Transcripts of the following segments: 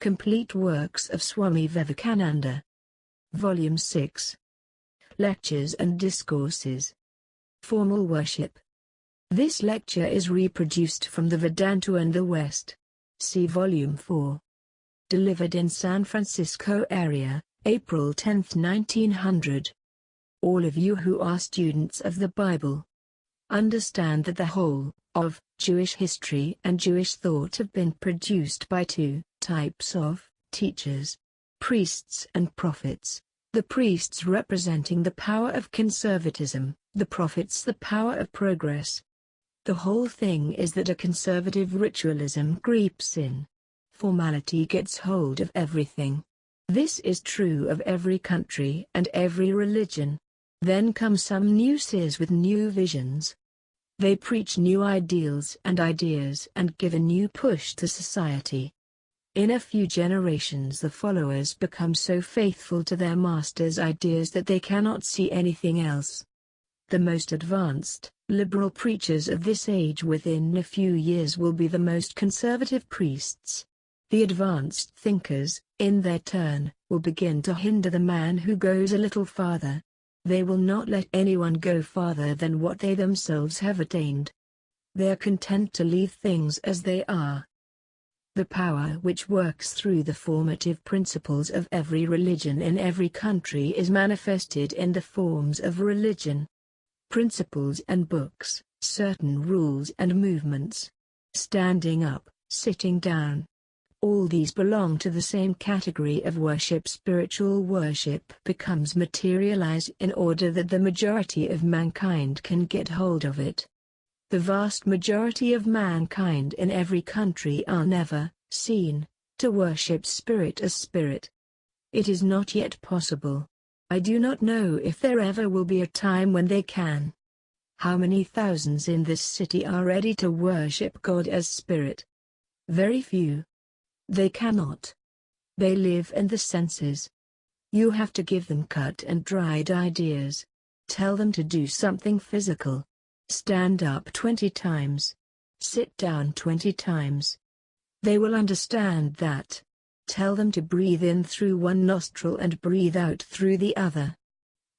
Complete Works of Swami Vivekananda. Volume 6. Lectures and Discourses. Formal Worship. This lecture is reproduced from the Vedanta and the West. See Volume 4. Delivered in San Francisco area, April 10, 1900. All of you who are students of the Bible understand that the whole of Jewish history and Jewish thought have been produced by two types of teachers: priests and prophets. The priests representing the power of conservatism, the prophets the power of progress. The whole thing is that a conservative ritualism creeps in. Formality gets hold of everything. This is true of every country and every religion. Then come some new seers with new visions. They preach new ideals and ideas and give a new push to society. In a few generations the followers become so faithful to their master's ideas that they cannot see anything else. The most advanced, liberal preachers of this age within a few years will be the most conservative priests. The advanced thinkers, in their turn, will begin to hinder the man who goes a little farther. They will not let anyone go farther than what they themselves have attained. They are content to leave things as they are. The power which works through the formative principles of every religion in every country is manifested in the forms of religion. Principles and books, certain rules and movements. Standing up, sitting down. All these belong to the same category of worship. Spiritual worship becomes materialized in order that the majority of mankind can get hold of it. The vast majority of mankind in every country are never seen to worship spirit as spirit. It is not yet possible. I do not know if there ever will be a time when they can. How many thousands in this city are ready to worship God as spirit? Very few. They cannot. They live in the senses. You have to give them cut and dried ideas. Tell them to do something physical. Stand up 20 times. Sit down 20 times. They will understand that. Tell them to breathe in through one nostril and breathe out through the other.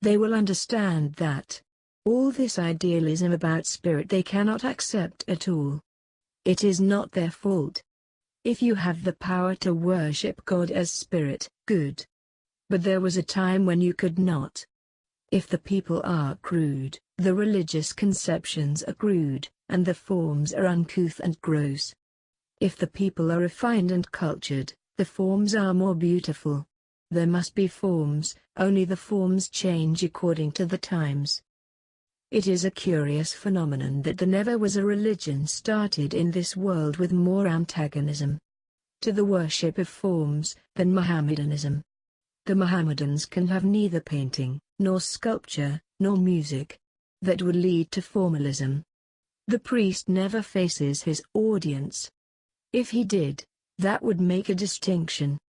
They will understand that. All this idealism about spirit they cannot accept at all. It is not their fault. If you have the power to worship God as spirit, good. But there was a time when you could not. If the people are crude, the religious conceptions are crude, and the forms are uncouth and gross. If the people are refined and cultured, the forms are more beautiful. There must be forms, only the forms change according to the times. It is a curious phenomenon that there never was a religion started in this world with more antagonism to the worship of forms than Mohammedanism. The Mohammedans can have neither painting, nor sculpture, nor music. That would lead to formalism. The priest never faces his audience. If he did, that would make a distinction.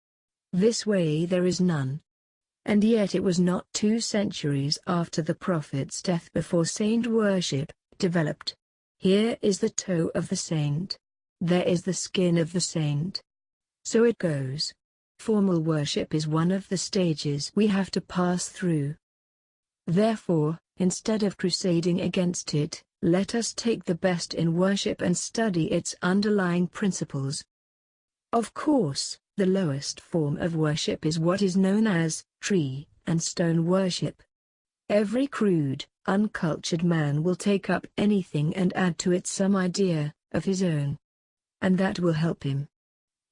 This way there is none. And yet it was not 2 centuries after the prophet's death before saint worship developed. Here is the toe of the saint. There is the skin of the saint. So it goes. Formal worship is one of the stages we have to pass through. Therefore, instead of crusading against it, let us take the best in worship and study its underlying principles. Of course, the lowest form of worship is what is known as tree and stone worship. Every crude, uncultured man will take up anything and add to it some idea of his own. And that will help him.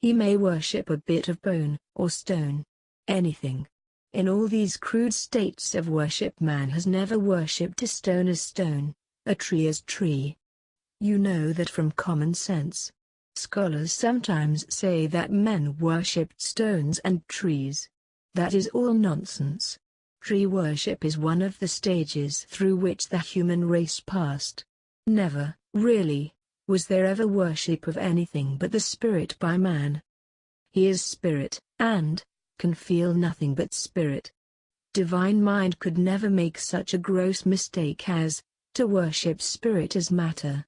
He may worship a bit of bone or stone. Anything. In all these crude states of worship man has never worshipped a stone as stone, a tree as tree. You know that from common sense. Scholars sometimes say that men worshipped stones and trees. That is all nonsense. Tree worship is one of the stages through which the human race passed. Never, really, was there ever worship of anything but the spirit by man. He is spirit, and can feel nothing but spirit. Divine mind could never make such a gross mistake as to worship spirit as matter.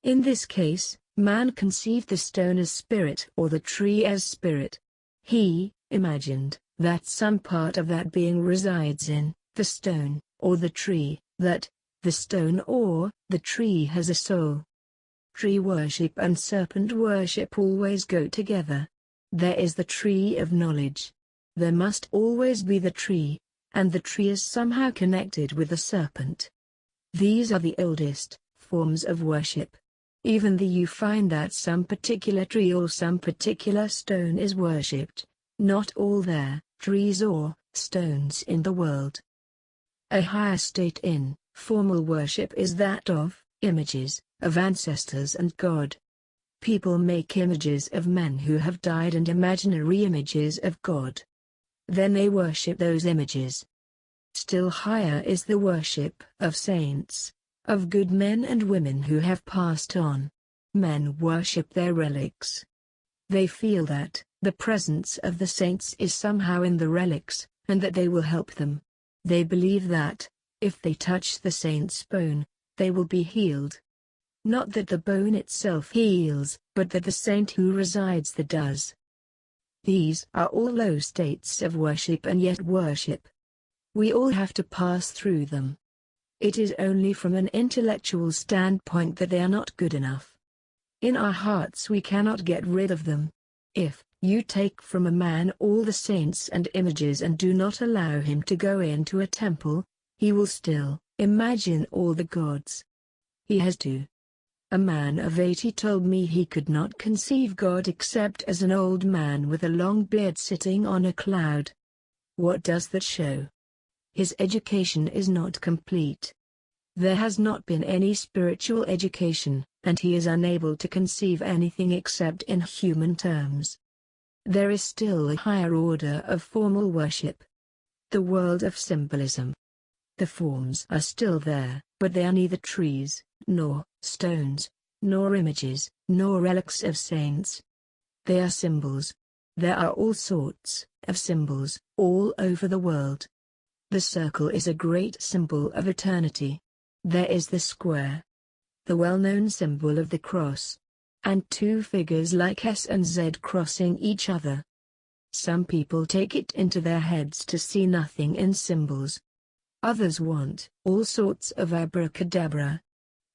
In this case, man conceived the stone as spirit or the tree as spirit. He imagined that some part of that being resides in the stone, or the tree, that the stone or the tree has a soul. Tree worship and serpent worship always go together. There is the tree of knowledge. There must always be the tree, and the tree is somehow connected with the serpent. These are the oldest forms of worship. Even though you find that some particular tree or some particular stone is worshipped, not all their trees or stones in the world. A higher state in formal worship is that of images of ancestors and God. People make images of men who have died and imaginary images of God. Then they worship those images. Still higher is the worship of saints, of good men and women who have passed on. Men worship their relics. They feel that the presence of the saints is somehow in the relics, and that they will help them. They believe that, if they touch the saint's bone, they will be healed. Not that the bone itself heals, but that the saint who resides there does. These are all low states of worship and yet worship. We all have to pass through them. It is only from an intellectual standpoint that they are not good enough. In our hearts we cannot get rid of them. If you take from a man all the saints and images and do not allow him to go into a temple, he will still imagine all the gods. He has to. A man of 80 told me he could not conceive God except as an old man with a long beard sitting on a cloud. What does that show? His education is not complete. There has not been any spiritual education, and he is unable to conceive anything except in human terms. There is still a higher order of formal worship. The world of symbolism. The forms are still there, but they are neither trees, nor stones, nor images, nor relics of saints. They are symbols. There are all sorts of symbols all over the world. The circle is a great symbol of eternity. There is the square, the well-known symbol of the cross, and two figures like S and Z crossing each other. Some people take it into their heads to see nothing in symbols. Others want all sorts of abracadabra.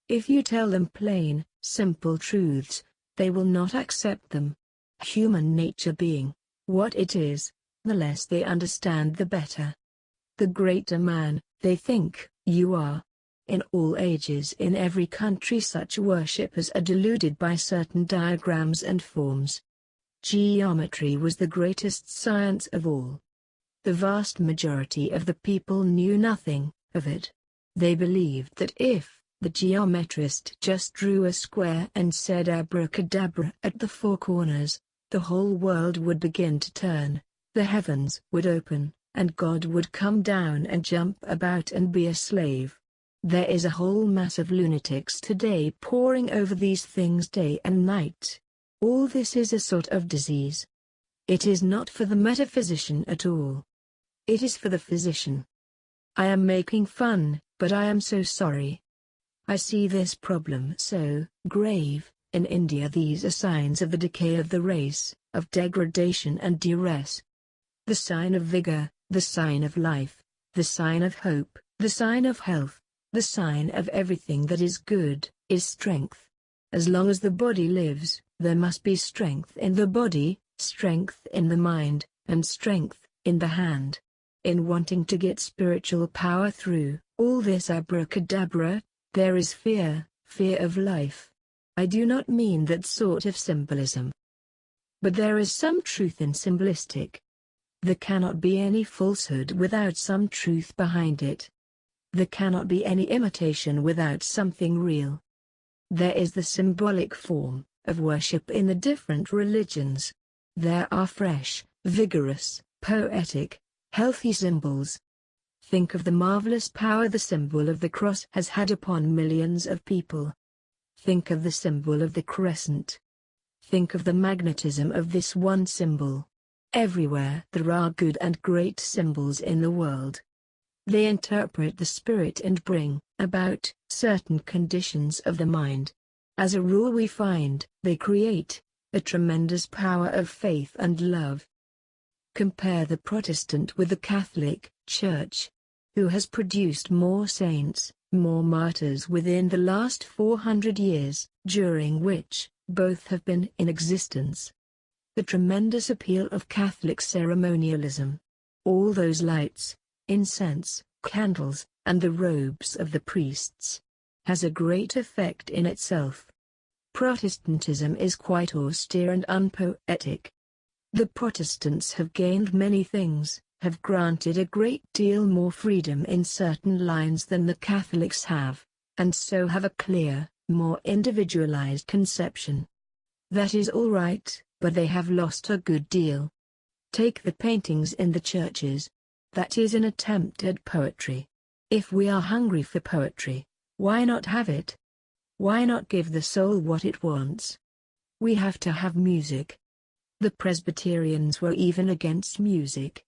If you tell them plain, simple truths, they will not accept them. Human nature being what it is, the less they understand the better. The greater man, they think, you are. In all ages in every country such worshippers are deluded by certain diagrams and forms. Geometry was the greatest science of all. The vast majority of the people knew nothing of it. They believed that if the geometrist just drew a square and said abracadabra at the four corners, the whole world would begin to turn, the heavens would open, and God would come down and jump about and be a slave. There is a whole mass of lunatics today poring over these things day and night. All this is a sort of disease. It is not for the metaphysician at all. It is for the physician. I am making fun, but I am so sorry. I see this problem so grave. In India these are signs of the decay of the race, of degradation and duress. The sign of vigor, the sign of life, the sign of hope, the sign of health, the sign of everything that is good, is strength. As long as the body lives, there must be strength in the body, strength in the mind, and strength in the hand. In wanting to get spiritual power through all this abracadabra, there is fear, fear of life. I do not mean that sort of symbolism. But there is some truth in symbolistic. There cannot be any falsehood without some truth behind it. There cannot be any imitation without something real. There is the symbolic form of worship in the different religions. There are fresh, vigorous, poetic, healthy symbols. Think of the marvelous power the symbol of the cross has had upon millions of people. Think of the symbol of the crescent. Think of the magnetism of this one symbol. Everywhere there are good and great symbols in the world. They interpret the spirit and bring about certain conditions of the mind. As a rule we find they create a tremendous power of faith and love. Compare the Protestant with the Catholic Church. Who has produced more saints, more martyrs within the last 400 years, during which both have been in existence? The tremendous appeal of Catholic ceremonialism. All those lights, incense, candles, and the robes of the priests, has a great effect in itself. Protestantism is quite austere and unpoetic. The Protestants have gained many things, have granted a great deal more freedom in certain lines than the Catholics have, and so have a clear, more individualized conception. That is all right, but they have lost a good deal. Take the paintings in the churches. That is an attempt at poetry. If we are hungry for poetry, why not have it? Why not give the soul what it wants? We have to have music. The Presbyterians were even against music.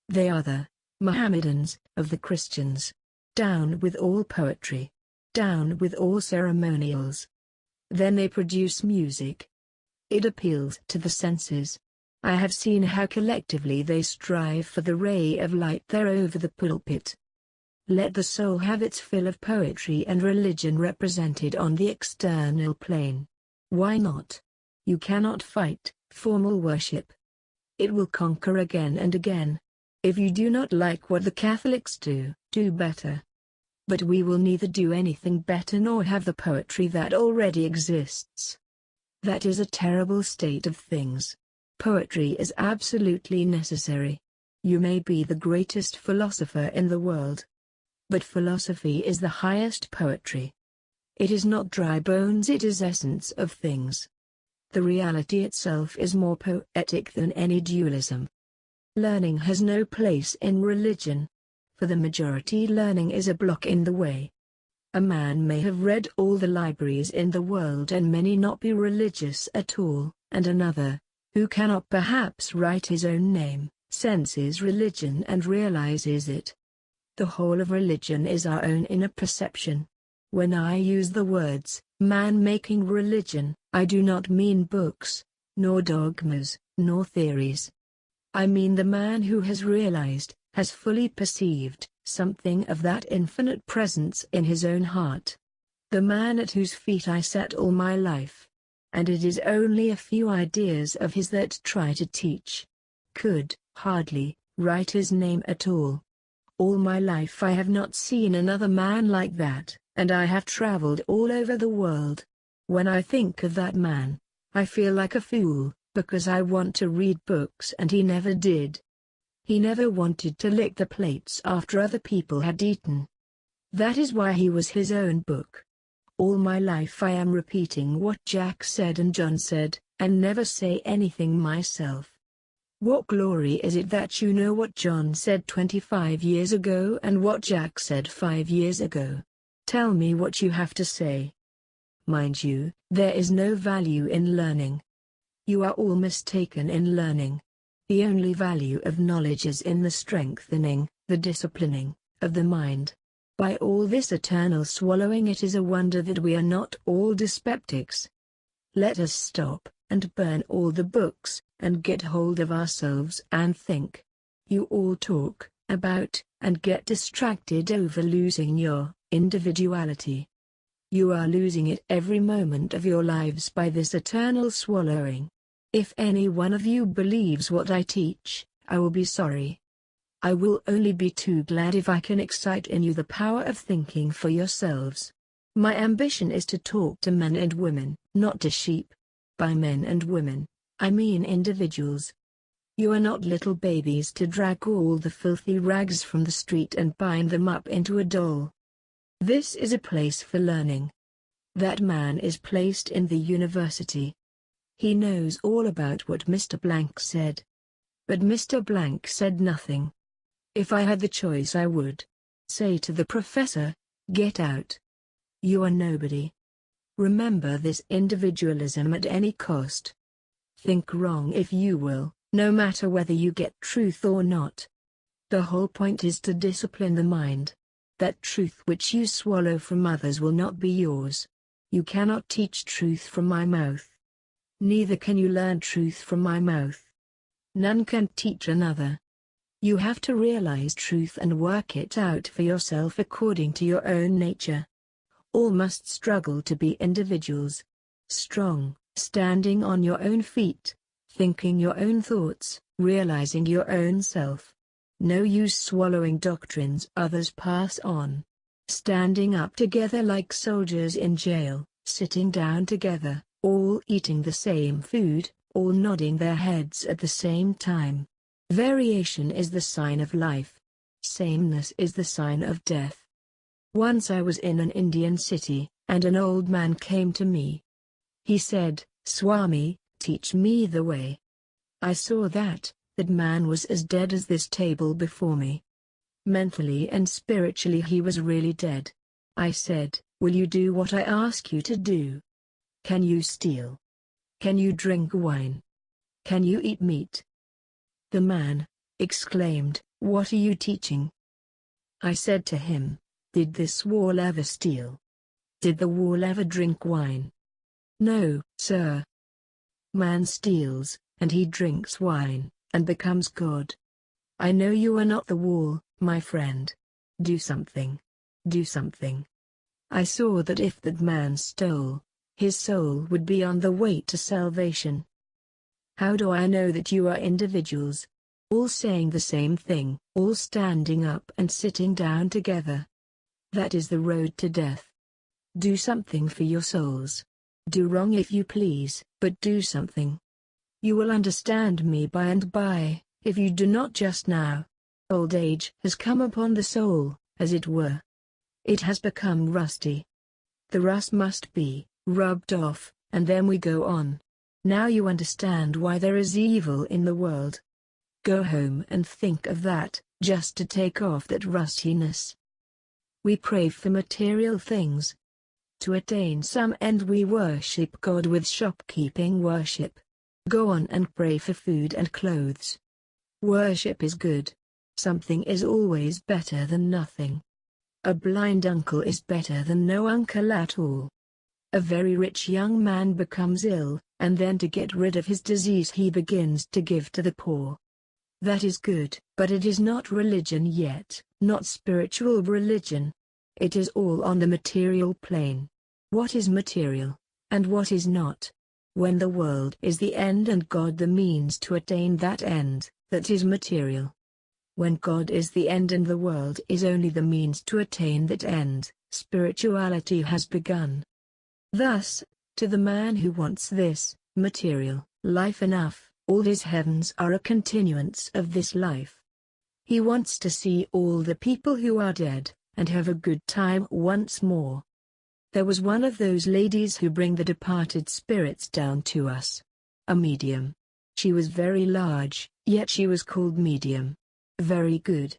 They are the Mohammedans of the Christians. Down with all poetry. Down with all ceremonials. Then they produce music. It appeals to the senses. I have seen how collectively they strive for the ray of light there over the pulpit. Let the soul have its fill of poetry and religion represented on the external plane. Why not? You cannot fight formal worship. It will conquer again and again. If you do not like what the Catholics do, do better. But we will neither do anything better nor have the poetry that already exists. That is a terrible state of things. Poetry is absolutely necessary. You may be the greatest philosopher in the world, but philosophy is the highest poetry. It is not dry bones, it is essence of things. The reality itself is more poetic than any dualism. Learning has no place in religion. For the majority, learning is a block in the way. A man may have read all the libraries in the world and many not be religious at all, and another, who cannot perhaps write his own name, senses religion and realizes it. The whole of religion is our own inner perception. When I use the words, man-making religion, I do not mean books, nor dogmas, nor theories. I mean the man who has realized, has fully perceived, something of that infinite presence in his own heart. The man at whose feet I sat all my life. And it is only a few ideas of his that try to teach. Could, hardly, write his name at all. All my life I have not seen another man like that, and I have traveled all over the world. When I think of that man, I feel like a fool, because I want to read books and he never did. He never wanted to lick the plates after other people had eaten. That is why he was his own book. All my life I am repeating what Jack said and John said, and never say anything myself. What glory is it that you know what John said 25 years ago and what Jack said 5 years ago? Tell me what you have to say. Mind you, there is no value in learning. You are all mistaken in learning. The only value of knowledge is in the strengthening, the disciplining, of the mind. By all this eternal swallowing, it is a wonder that we are not all dyspeptics. Let us stop, and burn all the books, and get hold of ourselves and think. You all talk about, and get distracted over losing your individuality. You are losing it every moment of your lives by this eternal swallowing. If any one of you believes what I teach, I will be sorry. I will only be too glad if I can excite in you the power of thinking for yourselves. My ambition is to talk to men and women, not to sheep. By men and women, I mean individuals. You are not little babies to drag all the filthy rags from the street and bind them up into a doll. This is a place for learning. That man is placed in the university. He knows all about what Mr. Blank said. But Mr. Blank said nothing. If I had the choice, I would say to the professor, "Get out. You are nobody." Remember this individualism at any cost. Think wrong if you will, no matter whether you get truth or not. The whole point is to discipline the mind. That truth which you swallow from others will not be yours. You cannot teach truth from my mouth. Neither can you learn truth from my mouth. None can teach another. You have to realize truth and work it out for yourself according to your own nature. All must struggle to be individuals. Strong, standing on your own feet, thinking your own thoughts, realizing your own self. No use swallowing doctrines others pass on. Standing up together like soldiers in jail, sitting down together, all eating the same food, all nodding their heads at the same time. Variation is the sign of life. Sameness is the sign of death. Once I was in an Indian city, and an old man came to me. He said, "Swami, teach me the way." I saw that man was as dead as this table before me. Mentally and spiritually he was really dead. I said, "Will you do what I ask you to do? Can you steal? Can you drink wine? Can you eat meat?" The man exclaimed, "What are you teaching?" I said to him, "Did this wall ever steal? Did the wall ever drink wine?" "No, sir." Man steals, and he drinks wine, and becomes God. I know you are not the wall, my friend. Do something. Do something. I saw that if that man stole, his soul would be on the way to salvation. How do I know that you are individuals? All saying the same thing, all standing up and sitting down together. That is the road to death. Do something for your souls. Do wrong if you please, but do something. You will understand me by and by, if you do not just now. Old age has come upon the soul, as it were. It has become rusty. The rust must be rubbed off, and then we go on. Now you understand why there is evil in the world. Go home and think of that, just to take off that rustiness. We pray for material things. To attain some end we worship God with shopkeeping worship. Go on and pray for food and clothes. Worship is good. Something is always better than nothing. A blind uncle is better than no uncle at all. A very rich young man becomes ill, and then to get rid of his disease he begins to give to the poor. That is good, but it is not religion yet, not spiritual religion. It is all on the material plane. What is material, and what is not? When the world is the end and God the means to attain that end, that is material. When God is the end and the world is only the means to attain that end, spirituality has begun. Thus, to the man who wants this material life enough, all his heavens are a continuance of this life. He wants to see all the people who are dead, and have a good time once more. There was one of those ladies who bring the departed spirits down to us. A medium. She was very large, yet she was called medium. Very good.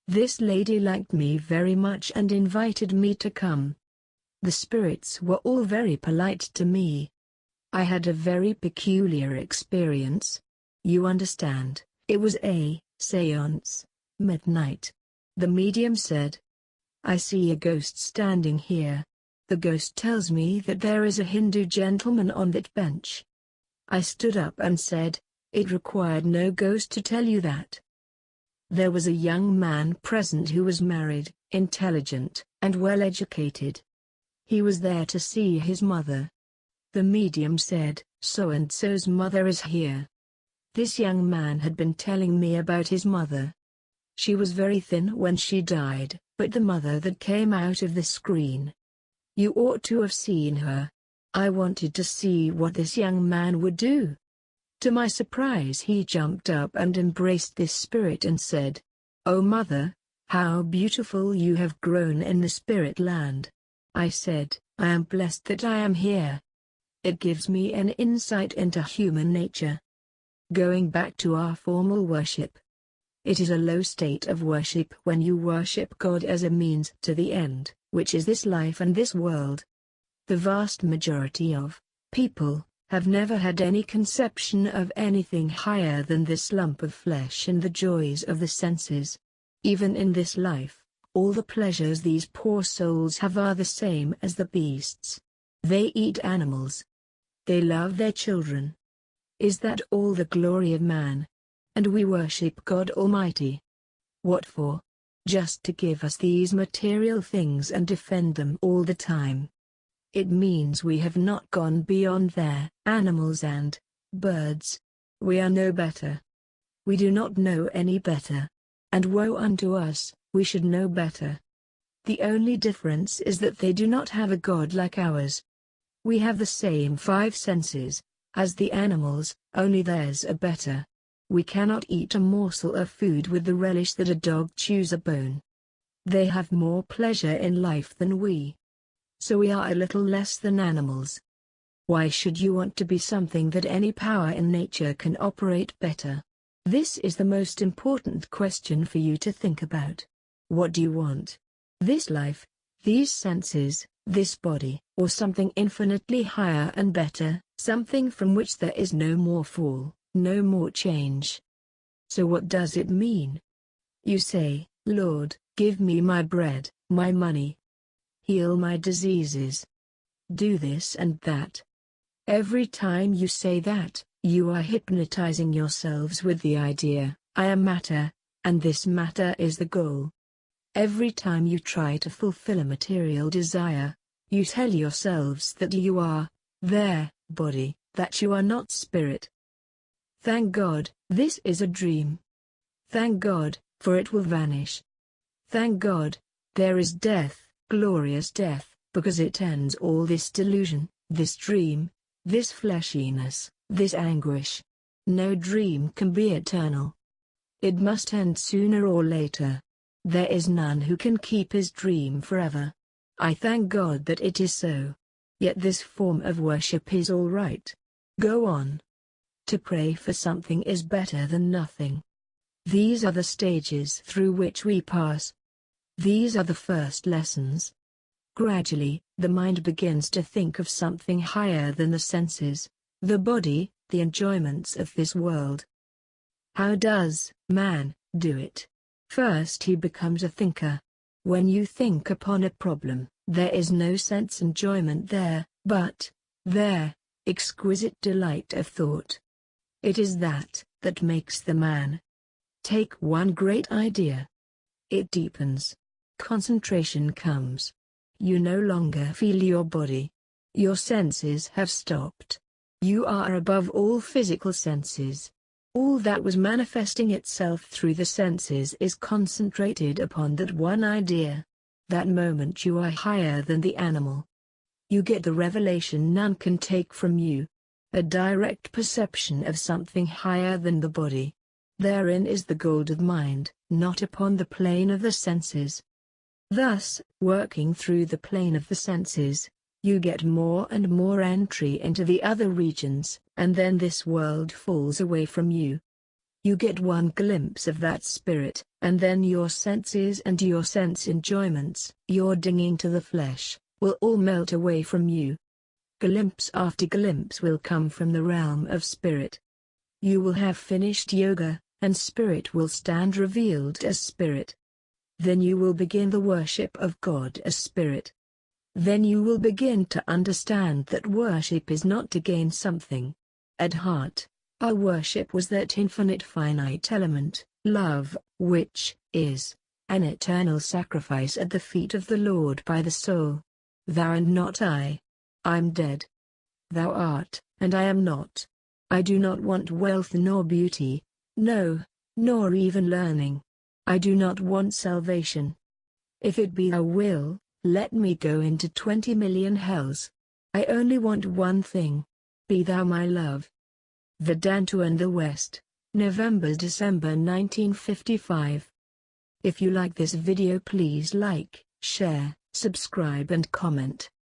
This lady liked me very much and invited me to come. The spirits were all very polite to me. I had a very peculiar experience. You understand, it was a séance, midnight. The medium said, "I see a ghost standing here. The ghost tells me that there is a Hindu gentleman on that bench." I stood up and said, "It required no ghost to tell you that." There was a young man present who was married, intelligent, and well educated. He was there to see his mother. The medium said, "So-and-so's mother is here." This young man had been telling me about his mother. She was very thin when she died, but the mother that came out of the screen. You ought to have seen her. I wanted to see what this young man would do. To my surprise he jumped up and embraced this spirit and said, "Oh mother, how beautiful you have grown in the spirit land." I said, "I am blessed that I am here. It gives me an insight into human nature." Going back to our formal worship. It is a low state of worship when you worship God as a means to the end, which is this life and this world. The vast majority of people have never had any conception of anything higher than this lump of flesh and the joys of the senses. Even in this life, all the pleasures these poor souls have are the same as the beasts. They eat animals. They love their children. Is that all the glory of man? and we worship God Almighty. What for? Just to give us these material things and defend them all the time. It means we have not gone beyond their animals and birds. We are no better. We do not know any better. And woe unto us, we should know better. The only difference is that they do not have a God like ours. We have the same 5 senses as the animals, only theirs are better. We cannot eat a morsel of food with the relish that a dog chews a bone. They have more pleasure in life than we. So we are a little less than animals. Why should you want to be something that any power in nature can operate better? This is the most important question for you to think about. What do you want? This life, these senses, this body, or something infinitely higher and better, something from which there is no more fall, no more change? So what does it mean? You say, Lord, give me my bread, my money. Heal my diseases. Do this and that. Every time you say that, you are hypnotizing yourselves with the idea, I am matter, and this matter is the goal. Every time you try to fulfill a material desire, you tell yourselves that you are their body, that you are not spirit. Thank God, this is a dream. Thank God, for it will vanish. Thank God, there is death, glorious death, because it ends all this delusion, this dream, this fleshiness, this anguish. No dream can be eternal. It must end sooner or later. There is none who can keep his dream forever. I thank God that it is so. Yet this form of worship is all right. Go on. To pray for something is better than nothing. These are the stages through which we pass. These are the first lessons. Gradually, the mind begins to think of something higher than the senses, the body, the enjoyments of this world. How does man do it? First he becomes a thinker. When you think upon a problem, there is no sense enjoyment there, but there, exquisite delight of thought. It is that makes the man. Take one great idea. It deepens. Concentration comes. You no longer feel your body. Your senses have stopped. You are above all physical senses. All that was manifesting itself through the senses is concentrated upon that one idea. That moment you are higher than the animal. You get the revelation none can take from you. A direct perception of something higher than the body. Therein is the gold of mind, not upon the plane of the senses. Thus, working through the plane of the senses, you get more and more entry into the other regions, and then this world falls away from you. You get one glimpse of that spirit, and then your senses and your sense enjoyments, your dinging to the flesh, will all melt away from you. Glimpse after glimpse will come from the realm of spirit. You will have finished yoga, and spirit will stand revealed as spirit. Then you will begin the worship of God as spirit. Then you will begin to understand that worship is not to gain something. At heart, our worship was that infinite finite element, love, which is an eternal sacrifice at the feet of the Lord by the soul. Thou and not I. I'm dead. Thou art, and I am not. I do not want wealth nor beauty, no, nor even learning. I do not want salvation. If it be thy will, let me go into 20 million hells. I only want one thing. Be thou my love. Vedanta and the West, November-December 1955. If you like this video, please like, share, subscribe and comment.